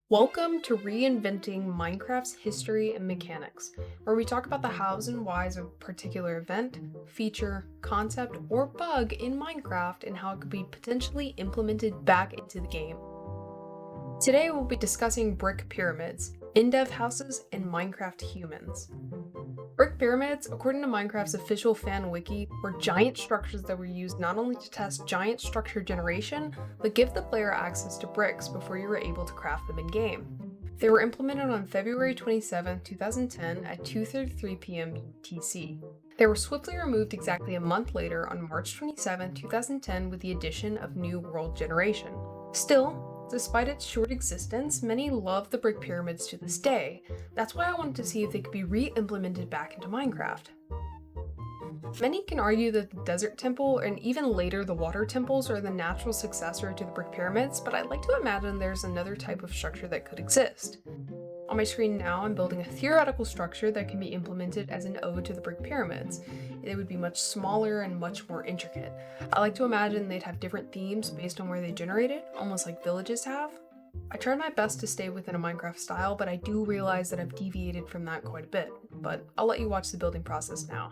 Welcome to Reinventing Minecraft's History and Mechanics, where we talk about the hows and whys of a particular event, feature, concept, or bug in Minecraft and how it could be potentially implemented back into the game. Today we'll be discussing brick pyramids, Indev houses, and Minecraft humans. Brick pyramids, according to Minecraft's official fan wiki, were giant structures that were used not only to test giant structure generation, but give the player access to bricks before you were able to craft them in-game. They were implemented on February 27, 2010 at 2:33 p.m. UTC. They were swiftly removed exactly a month later on March 27, 2010 with the addition of New World Generation. Still, despite its short existence, many love the brick pyramids to this day. That's why I wanted to see if they could be re-implemented back into Minecraft. Many can argue that the desert temple, and even later the water temples, are the natural successor to the brick pyramids, but I like to imagine there's another type of structure that could exist. On my screen now, I'm building a theoretical structure that can be implemented as an ode to the brick pyramids. They would be much smaller and much more intricate. I like to imagine they'd have different themes based on where they generated, almost like villages have. I tried my best to stay within a Minecraft style, but I do realize that I've deviated from that quite a bit. But I'll let you watch the building process now.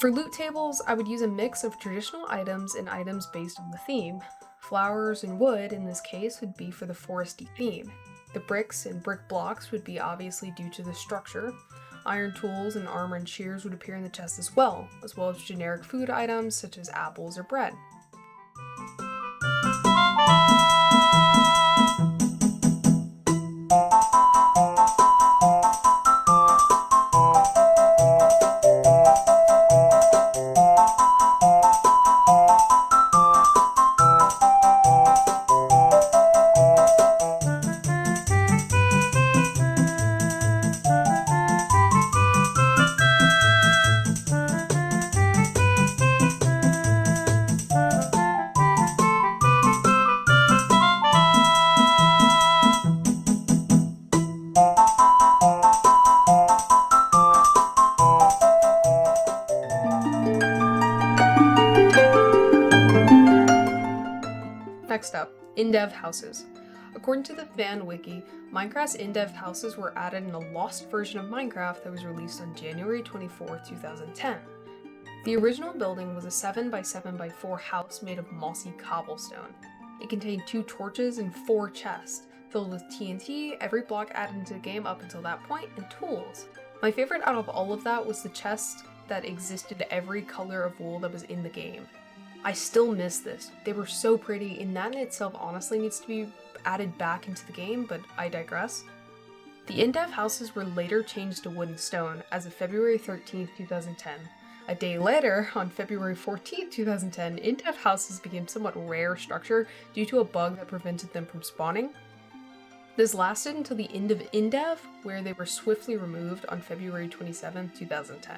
For loot tables, I would use a mix of traditional items and items based on the theme. Flowers and wood, in this case, would be for the foresty theme. The bricks and brick blocks would be obviously due to the structure. Iron tools and armor and shears would appear in the chest as well as generic food items such as apples or bread. Next up, Indev houses. According to the fan wiki, Minecraft's Indev houses were added in a lost version of Minecraft that was released on January 24, 2010. The original building was a 7x7x4 house made of mossy cobblestone. It contained 2 torches and 4 chests, filled with TNT, every block added into the game up until that point, and tools. My favorite out of all of that was the chest that existed every color of wool that was in the game. I still miss this. They were so pretty, and that in itself honestly needs to be added back into the game, but I digress. The Indev houses were later changed to wood and stone as of February 13, 2010. A day later, on February 14, 2010, Indev houses became somewhat rare structure due to a bug that prevented them from spawning. This lasted until the end of Indev, where they were swiftly removed on February 27, 2010.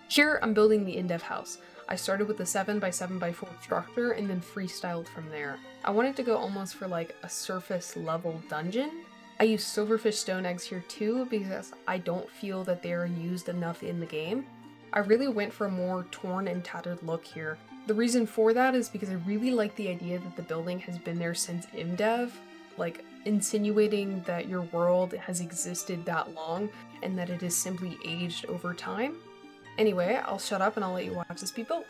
Here, I'm building the Indev house. I started with a 7x7x4 structure and then freestyled from there. I wanted to go almost for like a surface level dungeon. I used silverfish stone eggs here too because I don't feel that they are used enough in the game. I really went for a more torn and tattered look here. The reason for that is because I really like the idea that the building has been there since Indev, like insinuating that your world has existed that long and that it has simply aged over time. Anyway, I'll shut up and I'll let you watch this be built.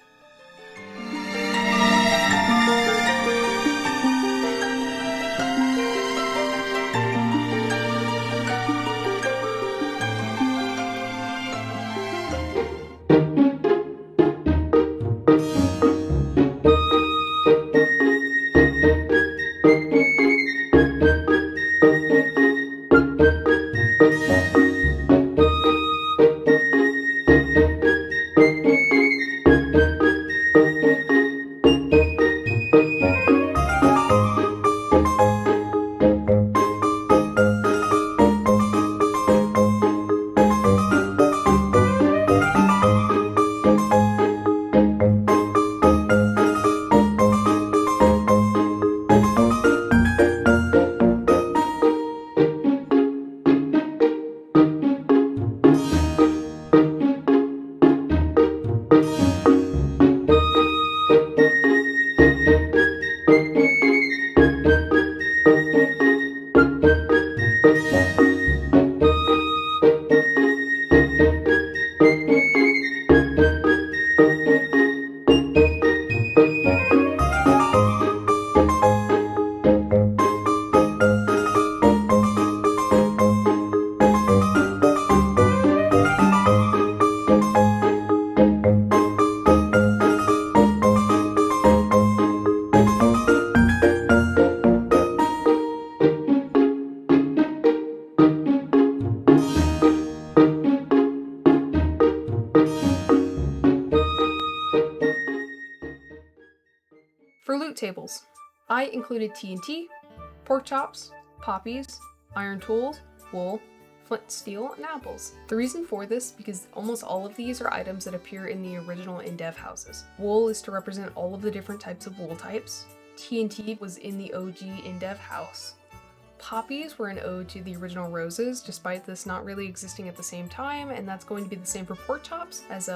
For loot tables, I included TNT, pork chops, poppies, iron tools, wool, flint steel, and apples. The reason for this is because almost all of these are items that appear in the original Indev houses. Wool is to represent all of the different types of wool types. TNT was in the OG Indev house. Poppies were an ode to the original roses, despite this not really existing at the same time, and that's going to be the same for pork chops, as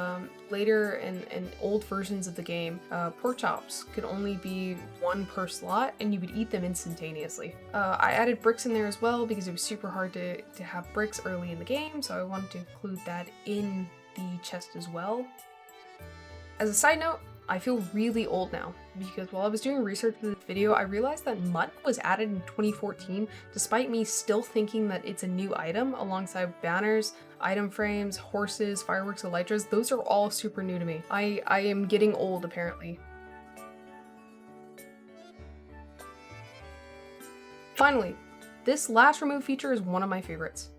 later in old versions of the game, pork chops could only be 1 per slot, and you would eat them instantaneously. I added bricks in there as well because it was super hard to have bricks early in the game, so I wanted to include that in the chest as well. As a side note, I feel really old now, because while I was doing research for this video, I realized that mud was added in 2014, despite me still thinking that it's a new item, alongside banners, item frames, horses, fireworks, elytras. Those are all super new to me. I am getting old, apparently. Finally, this last remove feature is one of my favorites.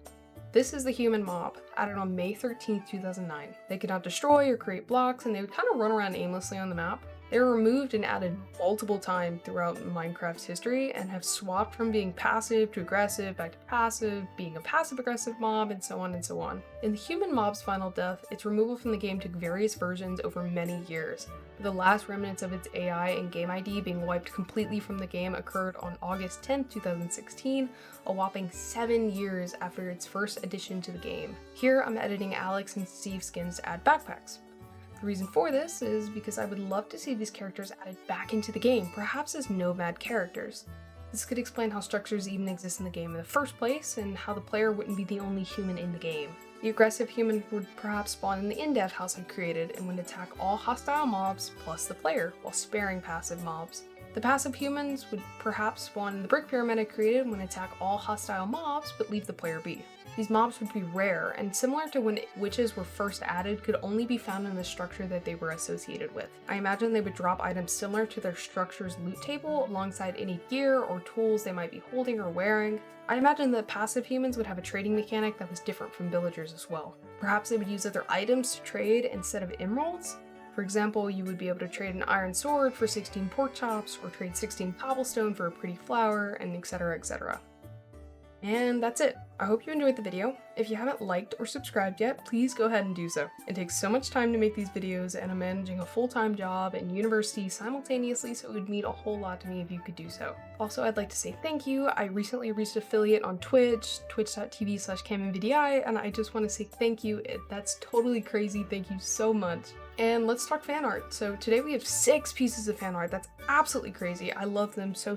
This is the human mob, added on May 13th, 2009. They could not destroy or create blocks, and they would kind of run around aimlessly on the map. They were removed and added multiple times throughout Minecraft's history and have swapped from being passive to aggressive, back to passive, being a passive-aggressive mob, and so on and so on. In the human mob's final death, its removal from the game took various versions over many years. The last remnants of its AI and game ID being wiped completely from the game occurred on August 10th, 2016, a whopping 7 years after its first addition to the game. Here, I'm editing Alex and Steve skins to add backpacks. The reason for this is because I would love to see these characters added back into the game, perhaps as nomad characters. This could explain how structures even exist in the game in the first place, and how the player wouldn't be the only human in the game. The aggressive human would perhaps spawn in the Indev house I created and would attack all hostile mobs plus the player, while sparing passive mobs. The passive humans would perhaps spawn in the brick pyramid I created and would attack all hostile mobs but leave the player be. These mobs would be rare, and similar to when witches were first added, could only be found in the structure that they were associated with. I imagine they would drop items similar to their structure's loot table alongside any gear or tools they might be holding or wearing. I imagine that passive humans would have a trading mechanic that was different from villagers as well. Perhaps they would use other items to trade instead of emeralds? For example, you would be able to trade an iron sword for 16 pork chops, or trade 16 cobblestone for a pretty flower, and etc, etc. And that's it. I hope you enjoyed the video. If you haven't liked or subscribed yet, please go ahead and do so. It takes so much time to make these videos, and I'm managing a full-time job and university simultaneously, so it would mean a whole lot to me if you could do so. Also, I'd like to say thank you. I recently reached affiliate on Twitch, twitch.tv/CameronVidI, and I just want to say thank you. That's totally crazy. Thank you so much. And let's talk fan art. So today we have 6 pieces of fan art. That's absolutely crazy. I love them so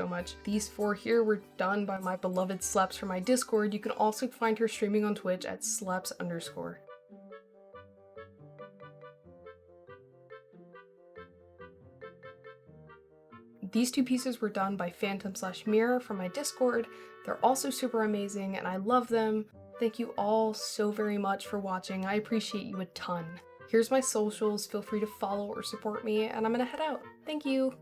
much. These 4 here were done by my beloved Sleps from my Discord. You can also find her streaming on Twitch at sleps_. These 2 pieces were done by Phantom/Mirror from my Discord. They're also super amazing and I love them. Thank you all so very much for watching. I appreciate you a ton. Here's my socials, feel free to follow or support me, and I'm gonna head out. Thank you!